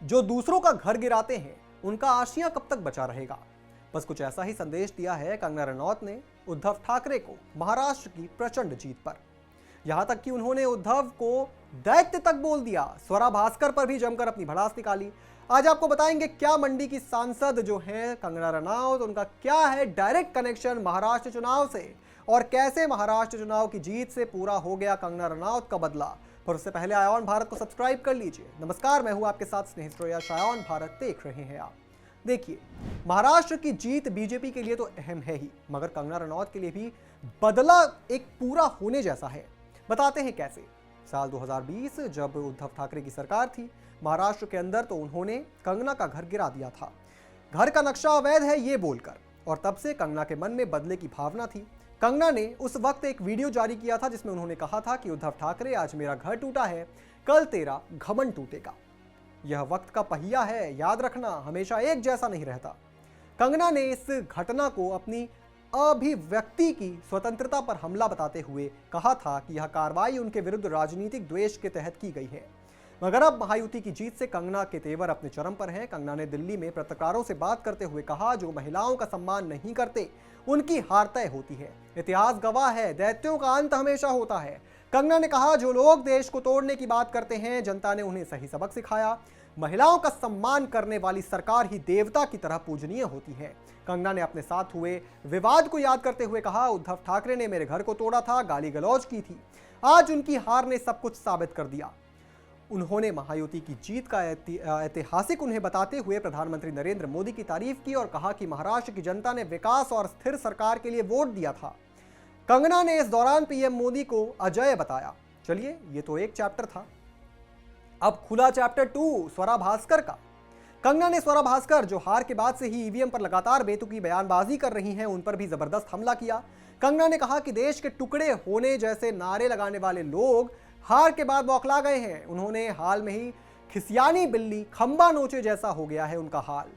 जो दूसरों का घर गिराते हैं उनका आशियां कब तक बचा रहेगा। बस कुछ ऐसा ही संदेश दिया है कंगना रनौत ने उद्धव ठाकरे को महाराष्ट्र की प्रचंड जीत पर। यहां तक कि उन्होंने उद्धव को दैत्य तक बोल दिया। स्वरा भास्कर पर भी जमकर अपनी भड़ास निकाली। आज आपको बताएंगे क्या मंडी की सांसद जो है कंगना रनौत, उनका क्या है डायरेक्ट कनेक्शन महाराष्ट्र चुनाव से और कैसे महाराष्ट्र चुनाव की जीत से पूरा हो गया कंगना रनौत का बदला। पर उससे पहले आयान भारत को सब्सक्राइब कर लीजिए। नमस्कार, मैं हूं आपके साथ स्नेहित। आयान भारत देख रहे हैं आप। देखिए, महाराष्ट्र की जीत बीजेपी के लिए तो अहम है ही, मगर कंगना रनौत के लिए भी बदला एक पूरा होने जैसा है। बताते हैं कैसे। साल 2020 जब उद्धव ठाकरे की सरकार थी महाराष्ट्र के अंदर, तो उन्होंने कंगना का घर गिरा दिया था, घर का नक्शा अवैध है ये बोलकर। और तब से कंगना के मन में बदले की भावना थी। कंगना ने उस वक्त एक वीडियो जारी किया था जिसमें उन्होंने कहा था कि उद्धव ठाकरे, आज मेरा घर टूटा है, कल तेरा घमंड टूटेगा। यह वक्त का पहिया है, याद रखना, हमेशा एक जैसा नहीं रहता। कंगना ने इस घटना को अपनी अभिव्यक्ति की स्वतंत्रता पर हमला बताते हुए कहा था कि यह कार्रवाई उनके विरुद्ध राजनीतिक द्वेष के तहत की गई है। मगर अब महायुति की जीत से कंगना के तेवर अपने चरम पर हैं। कंगना ने दिल्ली में पत्रकारों से बात करते हुए कहा, जो महिलाओं का सम्मान नहीं करते उनकी हार तय होती है। इतिहास गवाह है, दैत्यों का अंत हमेशा होता है। कंगना ने कहा, जो लोग देश को तोड़ने की बात करते हैं, जनता ने उन्हें सही सबक सिखाया। महिलाओं का सम्मान करने वाली सरकार ही देवता की तरह पूजनीय होती है। कंगना ने अपने साथ हुए विवाद को याद करते हुए कहा, उद्धव ठाकरे ने मेरे घर को तोड़ा था, गाली गलौज की थी, आज उनकी हार ने सब कुछ साबित कर दिया। उन्होंने महायुति की जीत का ऐतिहासिक उन्हें बताते हुए प्रधानमंत्री नरेंद्र मोदी की तारीफ की और कहा कि महाराष्ट्र की जनता ने विकास और स्थिर सरकार के लिए वोट दिया था। कंगना ने इस दौरान पीएम मोदी को अजय बताया। चलिए, ये तो एक चैप्टर था, अब खुला चैप्टर 2 स्वरा भास्कर का। कंगना ने स्वरा भास्कर, जो हार के बाद से ही ईवीएम पर लगातार बेतुकी बयानबाजी कर रही हैं, उन पर भी जबरदस्त हमला किया। कंगना ने कहा कि देश के टुकड़े होने जैसे नारे लगाने वाले लोग हार के बाद बौखला गए हैं। उन्होंने हाल में ही खिसियानी बिल्ली खंबा नोचे जैसा हो गया है उनका हाल।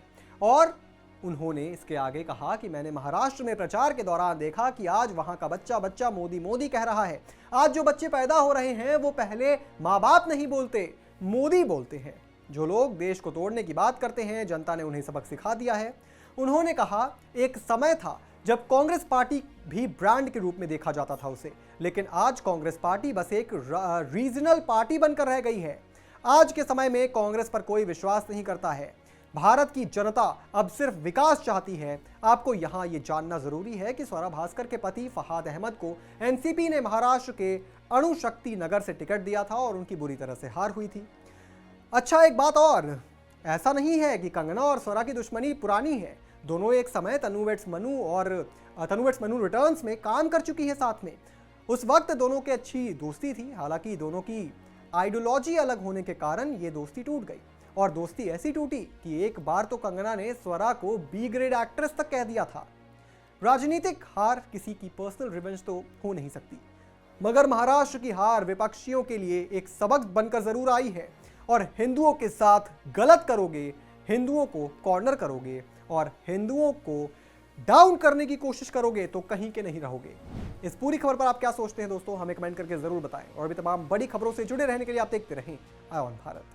और उन्होंने इसके आगे कहा कि मैंने महाराष्ट्र में प्रचार के दौरान देखा कि आज वहां का बच्चा बच्चा मोदी मोदी कह रहा है। आज जो बच्चे पैदा हो रहे हैं वो पहले माँ बाप नहीं बोलते, मोदी बोलते हैं। जो लोग देश को तोड़ने की बात करते हैं, जनता ने उन्हें सबक सिखा दिया है। उन्होंने कहा, एक समय था जब कांग्रेस पार्टी भी ब्रांड के रूप में देखा जाता था उसे, लेकिन आज कांग्रेस पार्टी बस एक रीजनल पार्टी बनकर रह गई है। आज के समय में कांग्रेस पर कोई विश्वास नहीं करता है। भारत की जनता अब सिर्फ विकास चाहती है। आपको यहां यह जानना जरूरी है कि स्वरा भास्कर के पति फहाद अहमद को एनसीपी ने महाराष्ट्र के अणुशक्ति नगर से टिकट दिया था और उनकी बुरी तरह से हार हुई थी। अच्छा, एक बात और, ऐसा नहीं है कि कंगना और स्वरा की दुश्मनी पुरानी है। दोनों एक समय तनु वेड्स मनु रिटर्न्स में काम कर चुकी है साथ में। उस वक्त दोनों की अच्छी दोस्ती थी। हालांकि दोनों की आइडियोलॉजी अलग होने के कारण ये दोस्ती टूट गई, और दोस्ती ऐसी टूटी कि एक बार तो कंगना ने स्वरा को बी ग्रेड एक्ट्रेस तक कह दिया था। राजनीतिक हार किसी की पर्सनल रिवेंज तो हो नहीं सकती, मगर महाराष्ट्र की हार विपक्षियों के लिए एक सबक बनकर जरूर आई है। और हिंदुओं के साथ गलत करोगे, हिंदुओं को कॉर्नर करोगे और हिंदुओं को डाउन करने की कोशिश करोगे तो कहीं के नहीं रहोगे। इस पूरी खबर पर आप क्या सोचते हैं दोस्तों, हमें कमेंट करके जरूर बताएं। और भी तमाम बड़ी खबरों से जुड़े रहने के लिए आप देखते रहें आयान भारत।